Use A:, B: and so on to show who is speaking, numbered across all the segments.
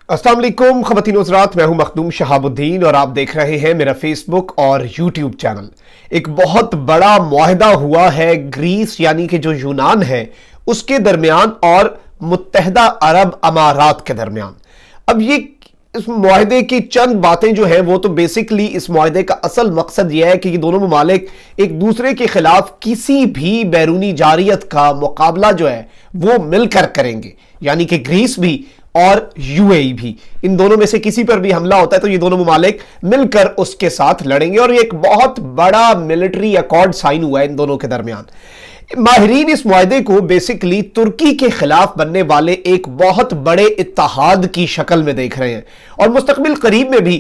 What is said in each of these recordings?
A: अस्सलाम वालेकुम ख़वातीन हज़रात, मैं हूं मखदूम शहाबुद्दीन और आप देख रहे हैं मेरा फेसबुक और यूट्यूब चैनल। एक बहुत बड़ा मुआहदा हुआ है ग्रीस यानी कि जो यूनान है उसके दरमियान और मुत्तहदा अरब अमारात के दरमियान। अब ये इस मुआहदे की चंद बातें जो है वो तो बेसिकली इस मुआहदे का असल मकसद यह है कि ये दोनों ममालिक एक दूसरे के खिलाफ किसी भी बैरूनी जारियत का मुकाबला जो है वो मिलकर करेंगे, यानी कि ग्रीस भी और यूएई भी, इन दोनों में से किसी पर भी हमला होता है तो ये दोनों ममालिक मिलकर उसके साथ लड़ेंगे और ये एक बहुत बड़ा मिलिट्री अकॉर्ड साइन हुआ है इन दोनों के दरमियान। माहिरीन इस मुआहदे को बेसिकली तुर्की के खिलाफ बनने वाले एक बहुत बड़े इत्तेहाद की शक्ल में देख रहे हैं और मुस्तकबिल करीब में भी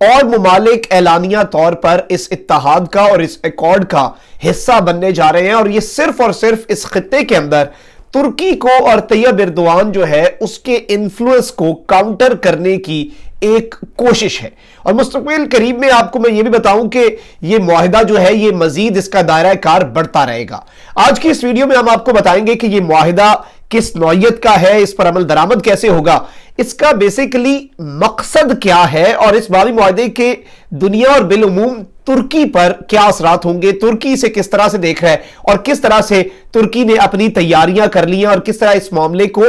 A: और ममालिक एलानिया तौर पर इस इत्तेहाद का और इस अकॉर्ड का हिस्सा बनने जा रहे हैं और ये सिर्फ और सिर्फ इस खित्ते के अंदर तुर्की को और तैयब एर्दोआन जो है उसके इन्फ्लुएंस को काउंटर करने की एक कोशिश है। और मुस्तकबिल करीब में आपको मैं ये भी बताऊं कि ये मुआहिदा जो है ये मजीद इसका दायरा कार बढ़ता रहेगा। आज की इस वीडियो में हम आपको बताएंगे कि ये मुआहिदा किस नौयत का है, इस पर अमल दरामद कैसे होगा, इसका बेसिकली मकसद क्या है और इस बारी मुआहिदे के दुनिया और बिलउमूम तुर्की पर क्या असरात होंगे, तुर्की से किस तरह से देख रहा है और किस तरह से तुर्की ने अपनी तैयारियां कर ली हैं और किस तरह इस मामले को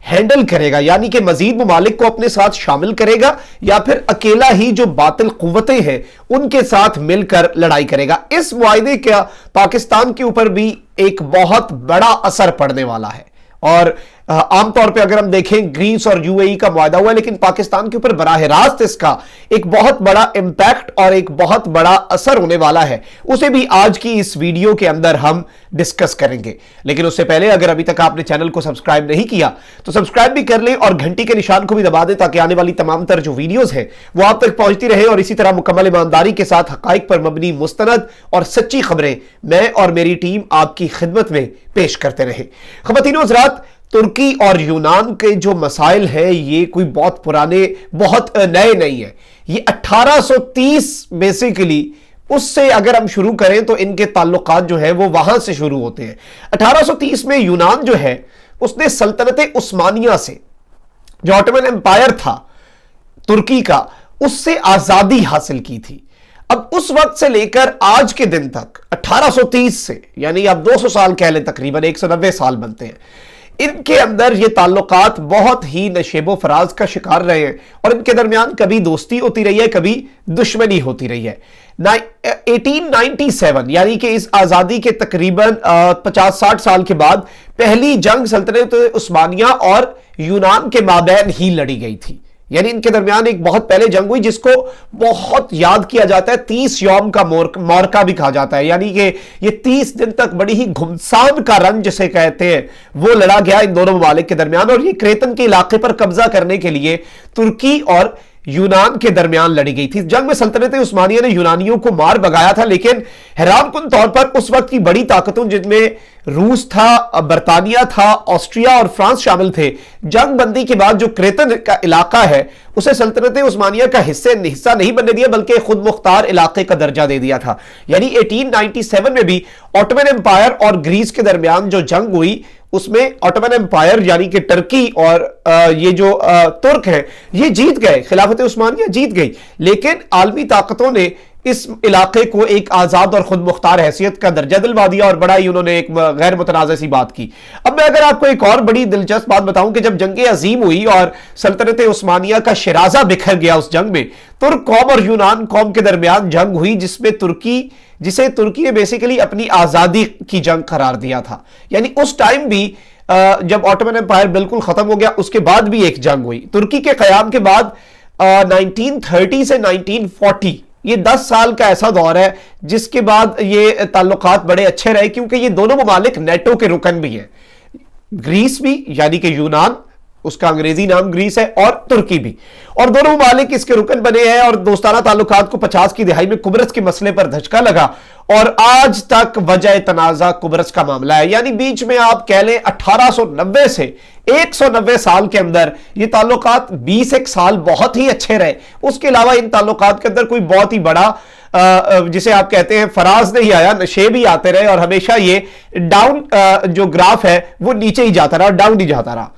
A: हैंडल करेगा, यानी कि मजीद ममालिक को अपने साथ शामिल करेगा या फिर अकेला ही जो बातिल कुव्वतें हैं उनके साथ मिलकर लड़ाई करेगा। इस मुआहिदे का पाकिस्तान के ऊपर भी एक बहुत बड़ा असर पड़ने वाला है और आमतौर पे अगर हम देखें ग्रीस और यूएई का मुआहदा हुआ है लेकिन पाकिस्तान के ऊपर बराह रास्त इसका एक बहुत बड़ा इंपैक्ट और एक बहुत बड़ा असर होने वाला है, उसे भी आज की इस वीडियो के अंदर हम डिस्कस करेंगे। लेकिन उससे पहले अगर अभी तक आपने चैनल को सब्सक्राइब नहीं किया तो सब्सक्राइब भी कर लें और घंटी के निशान को भी दबा दें ताकि आने वाली तमाम तर जो वीडियोस हैं वो आप तक पहुंचती रहे और इसी तरह मुकम्मल ईमानदारी के साथ हकाइक पर मबनी मुस्तनद और सच्ची खबरें मैं और मेरी टीम आपकी खिदमत में पेश करते रहे। ख़वातीन हज़रात, तुर्की और यूनान के जो मसाइल हैं ये कोई बहुत पुराने बहुत नए नहीं है। ये 1830 बेसिकली उससे अगर हम शुरू करें तो इनके ताल्लुकात जो है वो वहां से शुरू होते हैं। 1830 में यूनान जो है उसने सल्तनत उस्मानिया से, जो ऑटोमन एम्पायर था तुर्की का, उससे आजादी हासिल की थी। अब उस वक्त से लेकर आज के दिन तक 1830 से यानी आप 200 साल कह लें, तकरीबन 190 साल बनते हैं, इनके अंदर ये ताल्लुकात बहुत ही नशेबो फराज का शिकार रहे हैं और इनके दरमियान कभी दोस्ती होती रही है, कभी दुश्मनी होती रही है। 1897 यानी कि इस आज़ादी के तकरीबन 50-60 साल के बाद पहली जंग सल्तनत उस्मानिया और यूनान के माबैन ही लड़ी गई थी, यानी इनके दरमियान एक बहुत पहले जंग हुई जिसको बहुत याद किया जाता है, 30 यौम का मोरका भी कहा जाता है, यानी कि ये 30 दिन तक बड़ी ही घुमसान का रंग जिसे कहते हैं वो लड़ा गया इन दोनों ममालिक के दरमियान और ये क्रेतन के इलाके पर कब्जा करने के लिए तुर्की और यूनान के दरमियान लड़ी गई थी। जंग में सल्तनत उस्मानिया ने यूनानियों को मार भगाया था, लेकिन हैरानकुन तौर पर उस वक्त की बड़ी ताकतों जिनमें रूस था, बरतानिया था, ऑस्ट्रिया और फ्रांस शामिल थे, जंग बंदी के बाद जो क्रेतन का इलाका है उसे सल्तनत उस्मानिया का हिस्सा नहीं बनने दिया बल्कि खुद मुख्तार इलाके का दर्जा दे दिया था। यानी 1897 में भी ऑटोमन एम्पायर और ग्रीस के दरमियान जो जंग हुई उसमें ऑटोमन एम्पायर यानी कि टर्की और ये जो तुर्क है ये जीत गए, खिलाफत उस्मानिया जीत गई, लेकिन आलमी ताकतों ने इस इलाके को एक आजाद और खुद मुख्तार हैसियत का दर्जा दिलवा दिया और बड़ा ही उन्होंने एक गैर मुतनाज़ सी बात की। अब मैं अगर आपको एक और बड़ी दिलचस्प बात बताऊं कि जब जंग अजीम हुई और सल्तनत उस्मानिया का शिराजा बिखर गया उस जंग में, तुर्क कौम और यूनान कौम के दरमियान जंग हुई जिसे तुर्की ने बेसिकली अपनी आजादी की जंग करार दिया था। यानी उस टाइम भी जब ऑटोमन एम्पायर बिल्कुल खत्म हो गया उसके बाद भी एक जंग हुई। तुर्की के कयाम के बाद 1930 से 1940 ये 10 साल का ऐसा दौर है जिसके बाद ये ताल्लुकात बड़े अच्छे रहे क्योंकि ये दोनों ममालिक नेटो के रुकन भी हैं, ग्रीस भी यानी कि यूनान, उसका अंग्रेजी नाम ग्रीस है, और तुर्की भी, और दोनों ममालिक इसके रुकन बने हैं और दोस्ताना ताल्लुकात को 50 की दिहाई में कुब्रस के मसले पर धचका लगा और आज तक वजह तनाजा कुब्रस का मामला है। यानी बीच में आप कह लें 1890 से 190 साल के अंदर ये ताल्लुकात 20 एक साल बहुत ही अच्छे रहे, उसके अलावा इन ताल्लुकात के अंदर कोई बहुत ही बड़ा जिसे आप कहते हैं फराज नहीं आया, नशे भी आते रहे और हमेशा ये डाउन जो ग्राफ है वो नीचे ही जाता रहा, डाउन ही जाता रहा।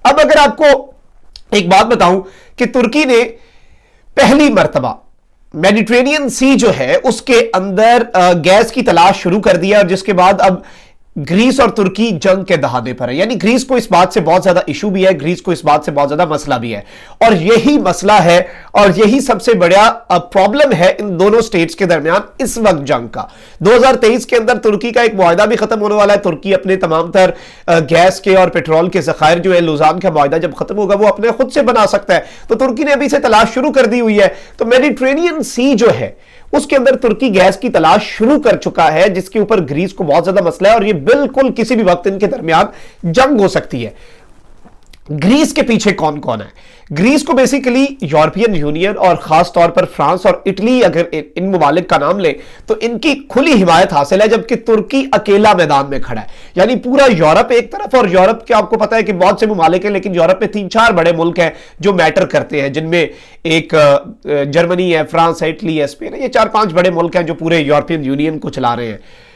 A: अब अगर आपको एक बात बताऊं कि तुर्की ने पहली मर्तबा मेडिटेरेनियन सी जो है उसके अंदर गैस की तलाश शुरू कर दिया, और जिसके बाद अब ग्रीस और तुर्की जंग के दहाने पर है। यानी ग्रीस को इस बात से बहुत ज्यादा इशू भी है, ग्रीस को इस बात से बहुत ज्यादा मसला भी है, और यही मसला है और यही सबसे बड़ा प्रॉब्लम है इन दोनों स्टेट्स के दरमियान इस वक्त जंग का। 2023 के अंदर तुर्की का एक मुआहदा भी खत्म होने वाला है। तुर्की अपने तमाम तर गैस के और पेट्रोल के ज़खायर जो है, लुज़ान का मुआहदा जब खत्म होगा वो अपने खुद से बना सकता है, तो तुर्की ने अभी से तलाश शुरू कर दी हुई है। तो मेडिटेरेनियन सी जो है उसके अंदर तुर्की गैस की तलाश शुरू कर चुका है, जिसके ऊपर ग्रीस को बहुत ज्यादा मसला है, और ये बिल्कुल किसी भी वक्त इनके दरमियान जंग हो सकती है। ग्रीस के पीछे कौन कौन है? ग्रीस को बेसिकली यूरोपियन यूनियन और खास तौर पर फ्रांस और इटली, अगर इन ममालिक का नाम ले तो इनकी खुली हिमायत हासिल है, जबकि तुर्की अकेला मैदान में खड़ा है। यानी पूरा यूरोप एक तरफ, और यूरोप के आपको पता है कि बहुत से ममालिक हैं, लेकिन यूरोप में 3-4 बड़े मुल्क हैं जो मैटर करते हैं, जिनमें एक जर्मनी है, फ्रांस है, इटली है, स्पेन है। ये 4-5 बड़े मुल्क हैं जो पूरे यूरोपियन यूनियन को चला रहे हैं।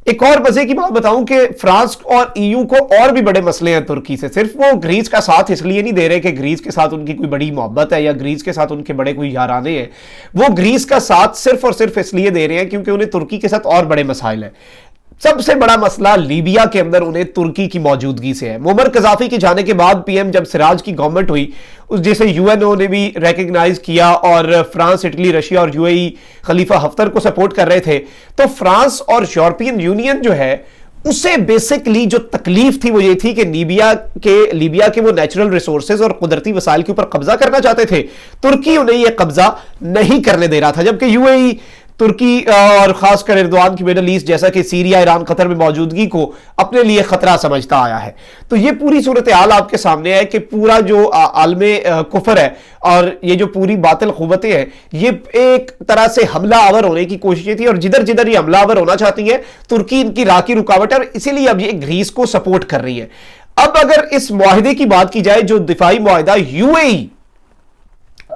A: एक और मजे की बात बताऊं कि फ्रांस और ईयू को और भी बड़े मसले हैं तुर्की से। सिर्फ वो ग्रीस का साथ इसलिए नहीं दे रहे कि ग्रीस के साथ उनकी कोई बड़ी मोहब्बत है या ग्रीस के साथ उनके बड़े कोई याराने हैं, वो ग्रीस का साथ सिर्फ और सिर्फ इसलिए दे रहे हैं क्योंकि उन्हें तुर्की के साथ और बड़े मसाइल हैं। सबसे बड़ा मसला लीबिया के अंदर उन्हें तुर्की की मौजूदगी से है। मुअम्मर कज़ाफी के जाने के बाद पीएम जब सिराज की गवर्नमेंट हुई, जिसे यूएनओ ने भी रिकॉग्नाइज किया, और फ्रांस, इटली, रशिया और यूएई खलीफा हफ्तर को सपोर्ट कर रहे थे, तो फ्रांस और यूरोपियन यूनियन जो है उसे बेसिकली जो तकलीफ थी वो ये थी कि लीबिया के वो नेचुरल रिसोर्सेज और कुदरती वसाइल के ऊपर कब्जा करना चाहते थे। तुर्की उन्हें यह कब्जा नहीं करने दे रहा था, जबकि यूएई, तुर्की और खासकर एर्दोआन की मिडल ईस्ट जैसा कि सीरिया, ईरान, कतर में मौजूदगी को अपने लिए खतरा समझता आया है। तो ये पूरी सूरत हाल आपके सामने है कि पूरा जो आलमे कुफर है और ये जो पूरी बातिल क़ुव्वतें हैं, ये एक तरह से हमला आवर होने की कोशिशें थी, और जिधर जिधर ये हमला आवर होना चाहती है तुर्की इनकी राह की रुकावट है, और इसीलिए अब ये ग्रीस को सपोर्ट कर रही है। अब अगर इस मुआहिदे की बात की जाए, जो दिफाई मुआहिदा यूएई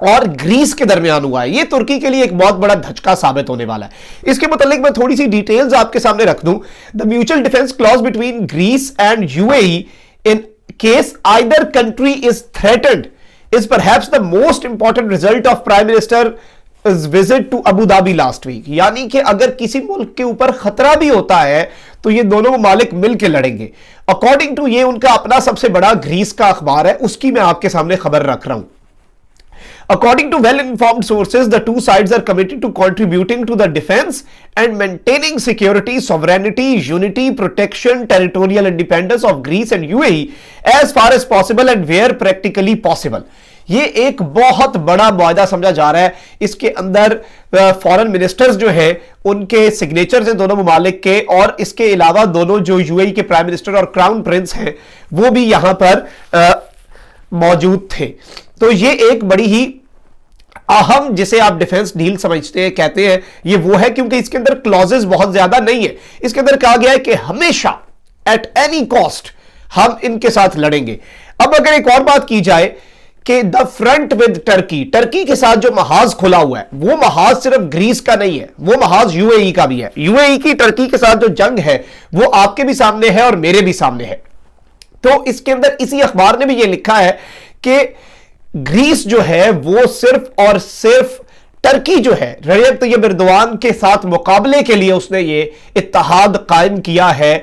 A: और ग्रीस के दरमियान हुआ है, ये तुर्की के लिए एक बहुत बड़ा धचका साबित होने वाला है। इसके मुतालिक मैं थोड़ी सी डिटेल्स आपके सामने रख दूं। The mutual defence clause between Greece and UAE in case either country is threatened is perhaps the most important result of prime minister visit to Abu Dhabi last week. यानी कि अगर किसी मुल्क के ऊपर खतरा भी होता है तो ये दोनों ममालिक मिलकर लड़ेंगे। अकॉर्डिंग टू ये उनका अपना सबसे बड़ा ग्रीस का अखबार है, उसकी मैं आपके सामने खबर रख रहा हूं। According to well-informed sources, the two sides are committed to contributing to the defense and maintaining security, sovereignty, unity, protection, territorial independence of Greece and UAE as far as possible and where practically possible. ये एक बहुत बड़ा मुआहदा समझा जा रहा है। इसके अंदर फॉरेन मिनिस्टर्स जो है उनके सिग्नेचर्स हैं दोनों ममालिक के, और इसके अलावा दोनों जो यूएई के प्राइम मिनिस्टर और क्राउन प्रिंस हैं वो भी यहां पर मौजूद थे। तो ये एक बड़ी ही अहम, जिसे आप डिफेंस डील समझते हैं, कहते हैं, ये वो है क्योंकि इसके अंदर क्लॉजेस बहुत ज्यादा नहीं है। इसके अंदर कहा गया है कि हमेशा एट एनी कॉस्ट हम इनके साथ लड़ेंगे। अब अगर एक और बात की जाए कि the front with Turkey, Turkey के साथ जो महाज खुला हुआ है वो महाज सिर्फ ग्रीस का नहीं है, वो महाज यूएई का भी है। यूएई की टर्की के साथ जो जंग है वो आपके भी सामने है और मेरे भी सामने है। तो इसके अंदर इसी अखबार ने भी ये लिखा है कि ग्रीस जो है वो सिर्फ और सिर्फ टर्की जो है रजब तैयब एर्दोआन के साथ मुकाबले के लिए उसने ये इत्तेहाद कायम किया है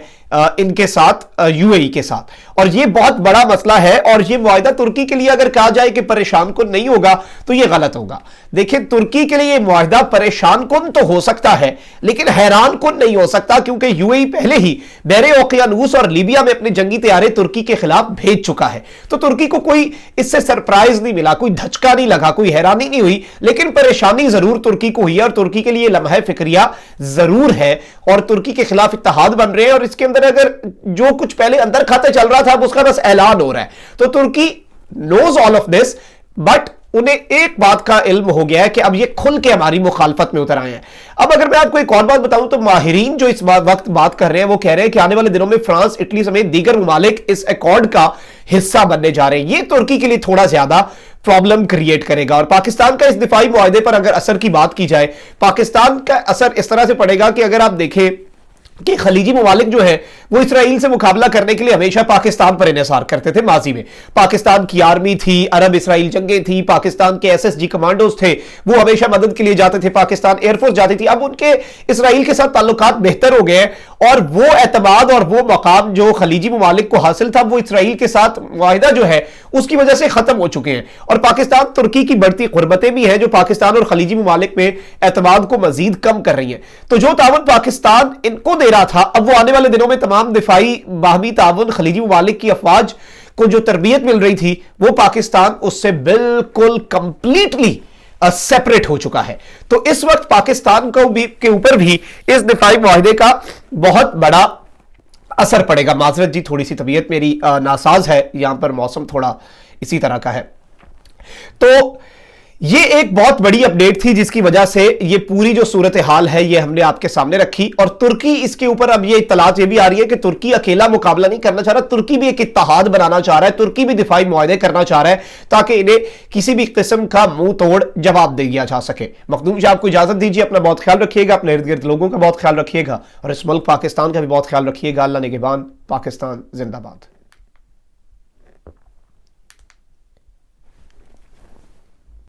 A: इनके साथ, यूएई के साथ, और ये बहुत बड़ा मसला है। और ये मुआहिदा तुर्की के लिए अगर कहा जाए कि परेशान कुन नहीं होगा तो ये गलत होगा। देखिए, तुर्की के लिए ये मुआहिदा परेशान कुन तो हो सकता है लेकिन हैरान कुन नहीं हो सकता, क्योंकि यूएई पहले ही बहरे ओकियानूस और लीबिया में अपने जंगी तैयारे तुर्की के खिलाफ भेज चुका है। तो तुर्की को कोई इससे सरप्राइज नहीं मिला, कोई धचका नहीं लगा, कोई हैरानी नहीं हुई, लेकिन परेशानी जरूर तुर्की को हुई है, और तुर्की के लिए लम्हा फिक्रिया जरूर है, और तुर्की के खिलाफ इत्तेहाद बन रहे हैं। और इसके अंदर अगर जो कुछ पहले अंदर खाते चल रहा था अब उसका बस ऐलान हो रहा है। तो Turkey knows all of this, but उन्हें एक बात का इल्म हो गया है कि अब ये खुल के हमारी मुखालफत में उतर आए हैं। अब अगर मैं आपको एक और बात बताऊं तो माहिरीन जो इस वक्त बात कर रहे हैं वो कह रहे हैं कि आने वाले दिनों में फ्रांस, इटली समेत दीगर ममालिक इस अकॉर्ड का हिस्सा बनने जा रहे हैं। ये तुर्की के लिए थोड़ा ज्यादा प्रॉब्लम क्रिएट करेगा। और पाकिस्तान का इस दिफाई मुआहदे पर अगर असर की बात की जाए, पाकिस्तान का असर इस तरह से पड़ेगा कि अगर आप देखें کہ خلیجی ممالک جو ہیں وہ اسرائیل سے مقابلہ کرنے کے لیے ہمیشہ پاکستان پر انحصار کرتے تھے ماضی میں. پاکستان کی آرمی تھی, عرب اسرائیل جنگیں تھی, پاکستان کے SSG کمانڈوز تھے, وہ ہمیشہ مدد کے لیے جاتے تھے, پاکستان ایئر فورس جاتی تھی. اب ان کے اسرائیل کے ساتھ تعلقات بہتر ہو گئے ہیں اور وہ اعتماد اور وہ مقام جو خلیجی ممالک کو حاصل تھا وہ اسرائیل کے ساتھ معاہدہ جو ہے اس کی وجہ سے ختم ہو چکے ہیں. اور پاکستان ترکی کی بڑھتی قربتیں بھی ہیں جو پاکستان اور خلیجی ممالک میں اعتماد کو مزید کم کر رہی ہیں. تو جو تعاون پاکستان ان کو دے رہا تھا, اب وہ آنے والے دنوں میں تمام دفاعی باہمی تعاون خلیجی ممالک کی افواج کو جو تربیت مل رہی تھی وہ پاکستان اس سے بالکل کمپلیٹلی سیپریٹ ہو چکا ہے. تو اس وقت پاکستان کے اوپر بھی اس دفاعی معاہدے کا بہت بڑا اثر پڑے گا. معذرت جی, تھوڑی سی طبیعت میری ناساز ہے, یہاں پر موسم تھوڑا اسی طرح کا ہے. تو یہ ایک بہت بڑی اپڈیٹ تھی جس کی وجہ سے یہ پوری جو صورتحال ہے یہ ہم نے آپ کے سامنے رکھی. اور ترکی اس کے اوپر اب یہ اطلاعات یہ بھی آ رہی ہے کہ ترکی اکیلا مقابلہ نہیں کرنا چاہ رہا, ترکی بھی ایک اتحاد بنانا چاہ رہا ہے, ترکی بھی دفاعی معاہدے کرنا چاہ رہا ہے تاکہ انہیں کسی بھی قسم کا منہ توڑ جواب دے دیا جا سکے. مخدوم صاحب کو اجازت دیجیے, اپنا بہت خیال رکھیے گا, اپنے ارد گرد لوگوں کا بہت خیال رکھیے گا اور اس ملک پاکستان کا بھی بہت خیال رکھیے گا. اللہ نگہبان. پاکستان زندہ باد.